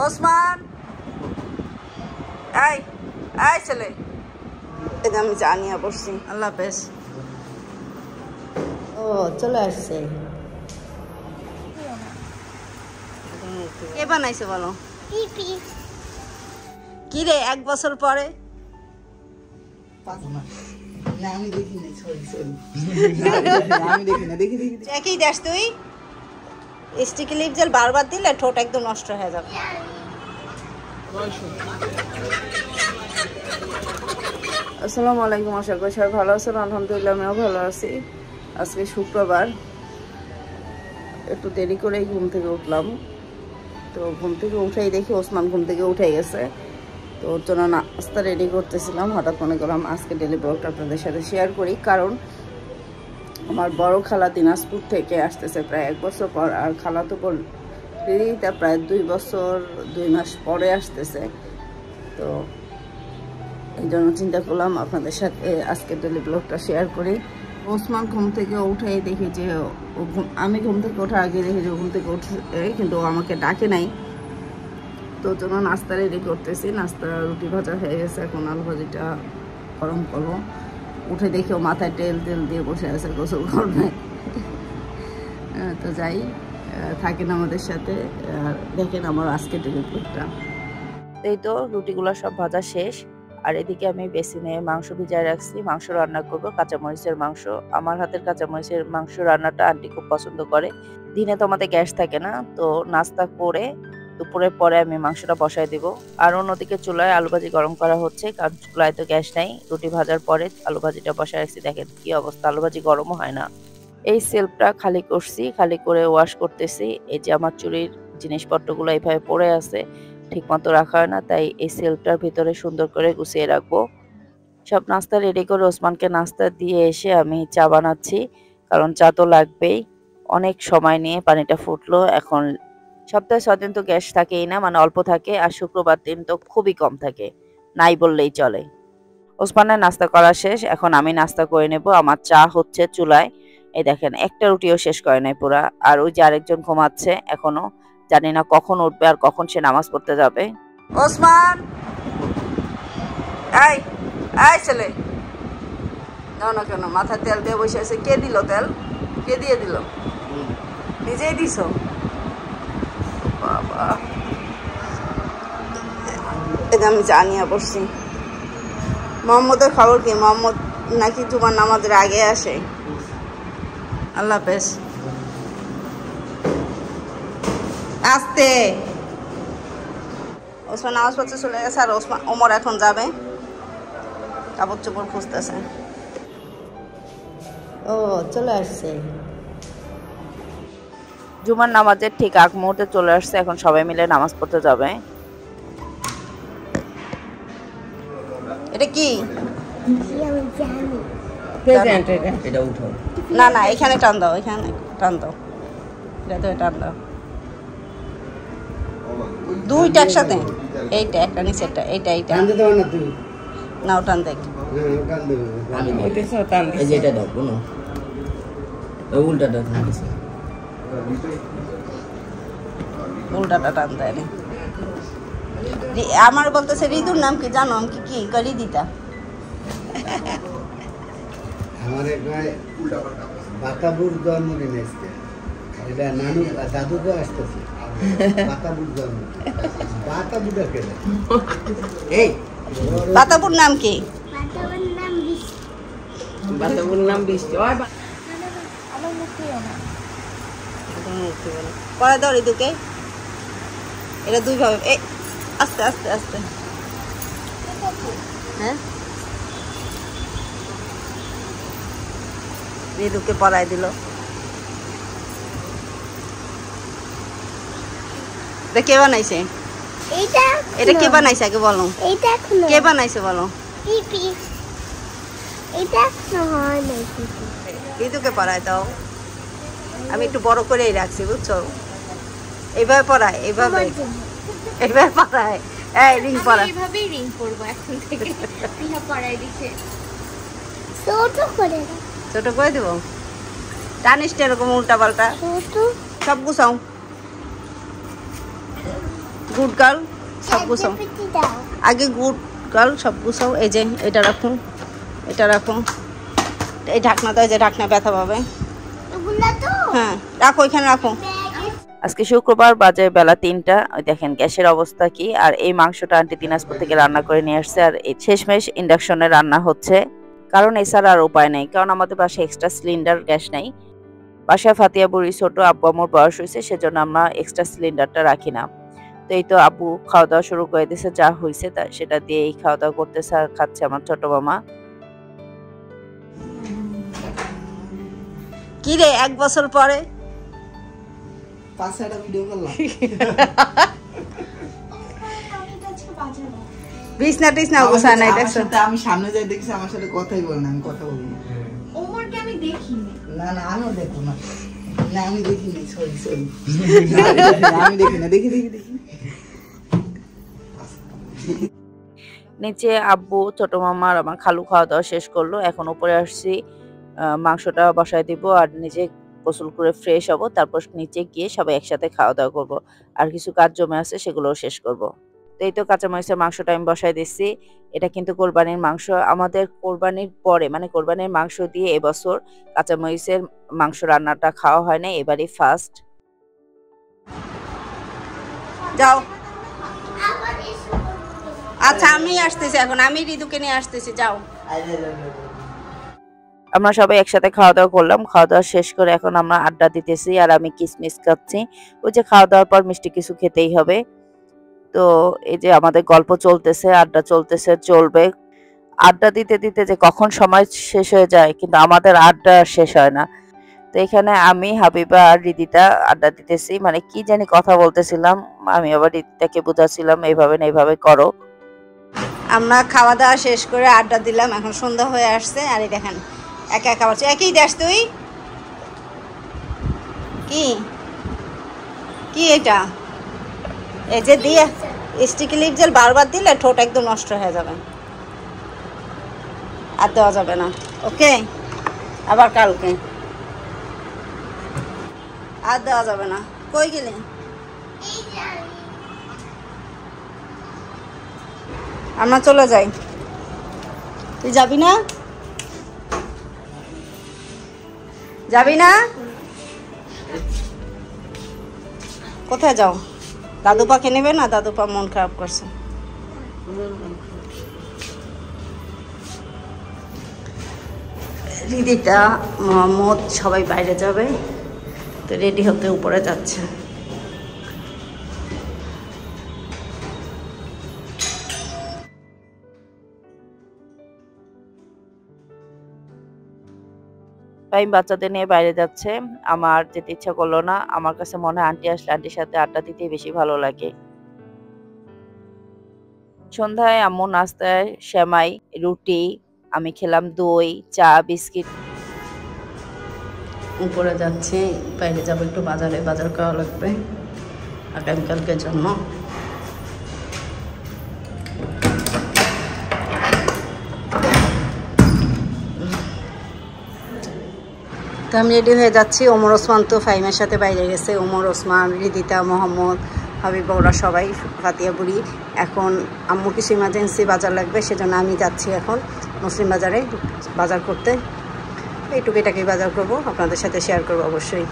ওসমান এই এই ছেলে এটা আমি জানিয়ে বসছি। আল্লাহ হাফেজ। ও চলে আসছে। কে বানাইছে বলো? কি রে 1 বছর পরে? একই দেশ তুই স্টিকি লিপ জেল বারবার দিলে ঠোঁট একদম নষ্ট হয়ে যাবে। আসসালামু আলাইকুম, আশা করি সবাই ভালো আছেন। আলহামদুলিল্লাহ আমিও ভালো আছি। আজকে শুক্রবার, একটু দেরি করেই ঘুম থেকে উঠলাম। তো ঘুম থেকে উঠেই দেখি ওসমান ঘুম থেকে উঠে গেছে। তো ওর জন্য নাস্তা রেডি করতেছিলাম। হঠাৎ মনে করলাম আজকে ডেলি ব্লগটা আপনাদের সাথে শেয়ার করি, কারণ আমার বড় খালা দিনাজপুর থেকে আসতেছে প্রায় 1 বছর পর, আর খালা তো দিদিটা প্রায় 2 বছর 2 মাস পরে আসতেছে। তো এই জন্য চিন্তা করলাম আপনাদের সাথে আজকে ডেলি ব্লগটা শেয়ার করি। ওসমান ঘুম থেকে উঠেই দেখি যে আমি ঘুম থেকে ওঠার আগে দেখি যে ঘুম থেকে উঠে, কিন্তু আমাকে ডাকে নাই। তো জন্য নাস্তা রেডি করতেছি। নাস্তা রুটি ভাজা হয়ে গেছে, এখন আলু ভাজিটা গরম করবো। উঠে দেখি ও মাথায় তেল দিয়ে বসে আছে, গোসল করবে। তো যাই, থাকেন আমাদের সাথে, দেখেন আমার আজকে ডেলি ব্লগটা। এই তো রুটিগুলো সব ভাজা শেষ, আর এদিকে আমি বেসিনে মাংস ভিজায় রাখছি। মাংস রান্না করবো, কাঁচামরিচের মাংস। আমার হাতের কাঁচামরিচের মাংস রান্নাটা আন্টি খুব পছন্দ করে। দিনে তো আমাদের গ্যাস থাকে না, তো নাস্তা করে দুপুরের পরে আমি মাংসটা বসায় দিব। আর অন্যদিকে চুলায় আলু ভাজি গরম করা হচ্ছে, কারণ চুলায় তো গ্যাস নাই। রুটি ভাজার পরে আলু ভাজিটা বসায় রাখছি। দেখেন কি অবস্থা, আলু ভাজি গরমও হয় না। এই সেলফটা খালি করছি, খালি করে ওয়াশ করতেছি। এই যে আমার চুরির জিনিসপত্রগুলো এইভাবে পড়ে আছে, ঠিক মতো রাখা হয় না, তাই এই সেলফটার ভিতরে সুন্দর করে গুছিয়ে রাখবো। সব নাস্তা রেডি করে ওসমানকে নাস্তা দিয়ে এসে আমি চা বানাচ্ছি, কারণ চা তো লাগবেই। অনেক সময় নিয়ে পানিটা ফুটলো। এখন সপ্তাহে 6 দিন তো গ্যাস থাকেই না, মানে অল্প থাকে, আর শুক্রবার দিন তো খুবই কম থাকে, নাই বললেই চলে। ওসমানের নাস্তা করা শেষ, এখন আমি নাস্তা করে নেব। আমার চা হচ্ছে চুলায়। এই দেখেন একটা রুটিও শেষ করে নাই পুরা। আর ওই যে আরেকজন ঘুমাচ্ছে এখনো, জানি না কখন উঠবে আর কখন সে নামাজ পড়তে যাবে। ওসমান এই এই ছেলে, দাও না কেন, মাথায় তেল দিয়ে বসে আছে। কে দিল তেল? কে দিয়ে দিল? নিজেই দিছো? বাবা, এটা আমি জানিয়ে বসছি। মোহাম্মদের খবর কি? মোহাম্মদ নাকি তোমার নামাজের আগে আসে। আল্লাহ হাফেজ। আসতে ওসমান নামাজ পড়তে চলে গেছে, আর ওমর এখন যাবে, কাপড় চোপড় খুঁজতেছে। ও চলে আসছে। জুমার নামাজের ঠিক আগ মুহূর্তে চলে আসছে, এখন সবাই মিলে নামাজ পড়তে যাবে। এটা কি? না না, এখানে টান দাও, এখানে টান দাও, এটা টান দাও। দুইটা একসাথে, এইটা একটা নিচেরটা, এইটা এইটা নাও টান দেখ। উল্টাটা টান দেয়। আমার বলতেছে ঋতুর নাম কি জানো? আমি কি করি দিতা বাতাবুর জন্মদিন আজকে, এটা নানু দাদুকে আসতেছে। বাতাবুর জন্ম, বাতাবুটা কেন? এই বাতাবুর নাম কি? বাতাবুর নাম বৃষ্টি। পরে দাও ঋতুকে, এটা 2 ভাবে। এই আস্তে আস্তে আস্তে, হ্যাঁ ঋতুকে পড়াই দিল। এটা কে বানাইছে? এটা কে বানাইছে আগে বলো? কে বানাইছে বলো? ঋতুকে পড়াই দাও। আমি একটু বড় করেই রাখছি, বুঝছো? এইভাবে পড়ায়, এইভাবে এইভাবে পড়ায়। এই রিং পড়া, এইভাবেই রিং করব এখন থেকে। পিহা পড়াই দিছে, ছোট করে দিব। টানিস এরকম উল্টা পাল্টা সব গুছাও। গুড গার্ল, সব গুছাও আগে, গুড গার্ল সব গুছাও। এই যে এটা রাখুন, এটা রাখুন, এই ঢাকনা দাও, যে ঢাকনা ব্যথা পাবে। হ্যাঁ রাখো, এখানে রাখো। আজকে শুক্রবার, বাজে বেলা 3টা। ওই দেখেন গ্যাসের অবস্থা কি। আর এই মাংসটা আন্টি দিনাজপুর থেকে রান্না করে নিয়ে আসছে, আর এই শেষমেশ ইন্ডাকশনে রান্না হচ্ছে, কারণ এছাড়া আর উপায় নেই, কারণ আমাদের বাসায় এক্সট্রা সিলিন্ডার গ্যাস নেই। বাসায় ফাতিয়া বুড়ি ছোট, আব্বু আমার বয়স হয়েছে, সেজন্য আমরা এক্সট্রা সিলিন্ডারটা রাখি না। তো এই তো আব্বু খাওয়া দাওয়া শুরু করে দিয়েছে, যা হয়েছে তা সেটা দিয়েই খাওয়া দাওয়া করতেছে, আর খাচ্ছে আমার ছোট মামা। কি রে 1 বছর পরে ভিডিও করলাম। বিছনা টিছনা গোছায় নাই দেখছো? আমি সামনে যাই দেখছি, আমার সাথে কথাই বলে না, আমি কথা বলি না। ওমরকে আমি দেখিনি। না না, আমিও দেখো না। না আমি দেখিনি, সরি সরি। আমি দেখি না, দেখি দেখি দেখি। নিচে আব্বু, ছোট মামা আর আমার খালু খাওয়া দাওয়া শেষ করলো। এখন উপরে আসছি, মাংসটা বসায় দিব আর নিজে গোসল করে ফ্রেশ হব, তারপর নিচে গিয়ে সবাই একসাথে খাওয়া দাওয়া করব। আর কিছু কাজ জমে আছে, সেগুলোও শেষ করব। তো এই তো কাঁচামরিচের মাংসটা আমি বসাই দিচ্ছি। এটা কিন্তু কোরবানির মাংস। আমাদের কোরবানির পরে, মানে কোরবানির মাংস দিয়ে এবছর কাঁচামরিচের মাংস রান্নাটা খাওয়া হয় না, এবারই ফার্স্ট। যাও। আচ্ছা আমি আসতেছি এখন, আমি ঋতুকে নিয়ে আসতেছি, যাও। আমরা সবাই একসাথে খাওয়া দাওয়া করলাম। খাওয়া দাওয়া শেষ করে এখন আমরা আড্ডা দিতেছি, আর আমি কিসমিস খাচ্ছি। ওই যে খাওয়া দাওয়ার পর মিষ্টি কিছু খেতেই হবে। তো এই যে আমাদের গল্প চলতেছে, আড্ডা চলতেছে, চলবে। আড্ডা দিতে দিতে যে কখন সময় শেষ হয়ে যায়, কিন্তু আমাদের আড্ডা শেষ হয় না। তো এখানে আমি, হাবিবা আর রিদিতা আড্ডা দিতেছি, মানে কি জানি কথা বলতেছিলাম। আমি আবার রিদিতাকে বুঝাচ্ছিলাম এইভাবে না এইভাবে করো। আমরা খাওয়া দাওয়া শেষ করে আড্ডা দিলাম, এখন সন্ধ্যা হয়ে আসছে। আর এই দেখেন একা একা বাচ্চা, একই দেশ তুই কি কি এটা? এই যে দিয়ে স্টিকি লিপ জেল বারবার দিলে ঠোঁট একদম নষ্ট হয়ে যাবে, আর দেওয়া যাবে না। ওকে, আবার কালকে আর দেওয়া যাবে না। কই গেলে? আমরা চলে যাই, তুই যাবি না? যাবি না? কোথায় যাও? দাদুপাকে নেবে না? দাদুপা মন খারাপ করছে। রিদিতা, মোহাম্মদ সবাই বাইরে যাবে, তো রেডি হতে উপরে যাচ্ছে। টাইম বাচ্চাদের নিয়ে বাইরে যাচ্ছে। আমার যেতে ইচ্ছা করলো না। আমার কাছে মনে হয় আন্টি আসলে আন্টির সাথে আড্ডা দিতে বেশি ভালো লাগে। সন্ধ্যায় আম্মু নাস্তায় সেমাই, রুটি, আমি খেলাম দই, চা, বিস্কিট। উপরে যাচ্ছি, বাইরে যাবো একটু বাজারে, বাজার করা লাগবে আগামীকালকের জন্য। তো আমি রেডি হয়ে যাচ্ছি। ওমর ওসমান তো ফাইমের সাথে বাইরে গেছে। ওমর ওসমান, রিদিতা, মোহাম্মদ, হাবিবা, ওরা সবাই ফাতিয়া বুড়ি। এখন আম্মু কিছু ইমার্জেন্সি বাজার লাগবে, সেজন্য আমি যাচ্ছি এখন মুসলিম বাজারে বাজার করতে। এইটুকু এটাকেই বাজার করবো, আপনাদের সাথে শেয়ার করবো অবশ্যই।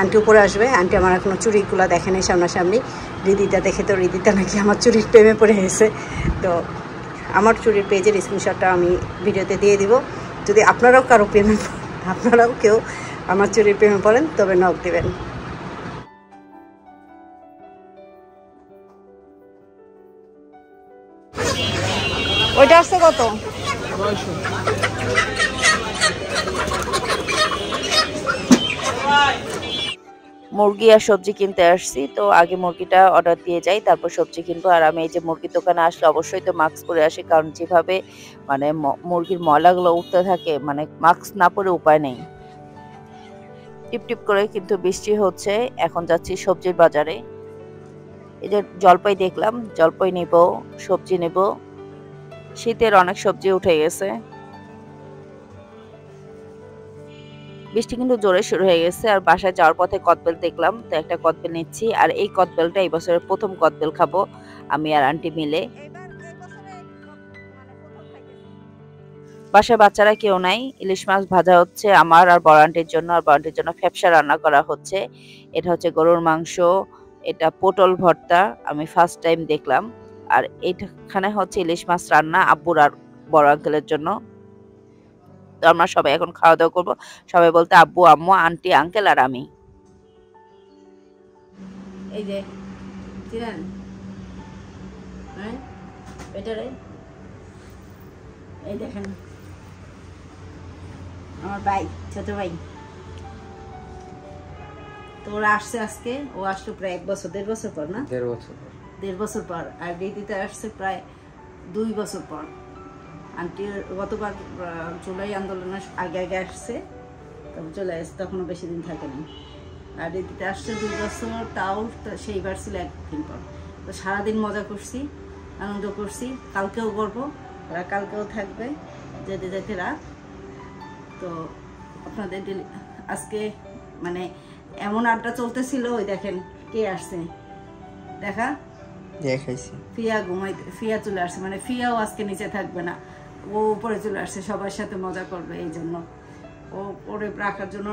আন্টি উপরে আসবে, আন্টি আমার এখনও চুড়িগুলো দেখেনি সামনাসামনি। রিদিতা দেখে তো রিদিতা নাকি আমার চুরির প্রেমে পড়ে গেছে। তো আমার চুরির পেজের স্ক্রিনশটটা আমি ভিডিওতে দিয়ে দিব। যদি আপনারাও কারো প্রেমে, আপনারাও কেউ আমার চুরির প্রেমে পড়েন, তবে নক দিবেন। ওইটা আসছে কত? মুরগি আর সবজি কিনতে আসছি, তো আগে মুরগিটা অর্ডার দিয়ে যাই, তারপর সবজি কিনবো। আর আমি এই যে মুরগির দোকানে আসলে অবশ্যই তো মাস্ক পরে আসি, কারণ যেভাবে মানে মুরগির ময়লাগুলো উঠতে থাকে, মানে মাস্ক না পরে উপায় নেই। টিপ টিপ করে কিন্তু বৃষ্টি হচ্ছে। এখন যাচ্ছি সবজির বাজারে। এই যে জলপাই দেখলাম, জলপাই নিব, সবজি নেব। শীতের অনেক সবজি উঠে গেছে। বৃষ্টি কিন্তু জোরে শুরু হয়ে গেছে আর বাসায় যাওয়ার পথে কদবেল দেখলাম, তো একটা কদবেল নিচ্ছি। আর এই কদবেলটা এই বছরের প্রথম কদবেল খাবো আমি আর আন্টি মিলে। বাসায় বাচ্চারা কেউ নাই, ইলিশ মাছ ভাজা হচ্ছে আমার আর বড় আন্টির জন্য, আর বড় আন্টির জন্য ফ্যাপসা রান্না করা হচ্ছে। এটা হচ্ছে গরুর মাংস, এটা পটল ভর্তা, আমি ফার্স্ট টাইম দেখলাম। আর এইখানে হচ্ছে ইলিশ মাছ রান্না আব্বুর আর বড় আঙ্কেলের জন্য। তো আমরা সবাই এখন খাওয়া দাওয়া করবো, সবাই বলতে আব্বু, আম্মু, আন্টি, আঙ্কেল আর আমি। এই যে চিনেন এটারে, এই দেখেন আমার ভাই, ছোট ভাই। তো ওরা আসছে আজকে, ও আসলো প্রায় 1 বছর 1.5 বছর পর, না 1.5 বছর পর। আর দিদিতে আসছে প্রায় 2 বছর পর। আন্টি গতবার জুলাই আন্দোলনের আগে আগে আসছে, তখন চলে আসছে, তখনও বেশি দিন থাকেনি। আর দিদিতে আসছে 2 বছর, তাও সেইবার ছিল 1 দিন পর। তো সারাদিন মজা করছি, আনন্দ করছি, কালকেও করবো, ওরা কালকেও থাকবে, যেতে যেতে রাত। তো আপনাদের আজকে মানে এমন আড্ডা চলতেছিল, ওই দেখেন কে আসছে, দেখাইছি ফিয়া ফিয়া চলে আসছে, মানে ফিয়াও আজকে নিচে থাকবে না, ও উপরে চলে আসছে সবার সাথে মজা করবে। এই জন্য ও ওরে রাখার জন্য,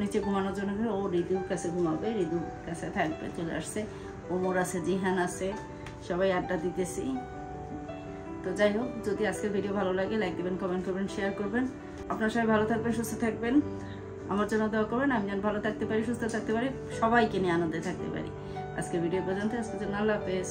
নিচে ঘুমানোর জন্য ও ঋতুর কাছে ঘুমাবে, ঋতুর কাছে থাকবে, চলে আসছে। ওমর আছে, জিহান আছে, সবাই আড্ডা দিতেছি। তো যাই হোক, যদি আজকের ভিডিও ভালো লাগে লাইক দিবেন, কমেন্ট করবেন, শেয়ার করবেন। আপনারা সবাই ভালো থাকবেন, সুস্থ থাকবেন, আমার জন্য দোয়া করবেন, আমি যেন ভালো থাকতে পারি, সুস্থ থাকতে পারি, সবাইকে নিয়ে আনন্দে থাকতে পারি। আজকের ভিডিও পর্যন্ত, আজকের জন্য আল্লাহ হাফেজ।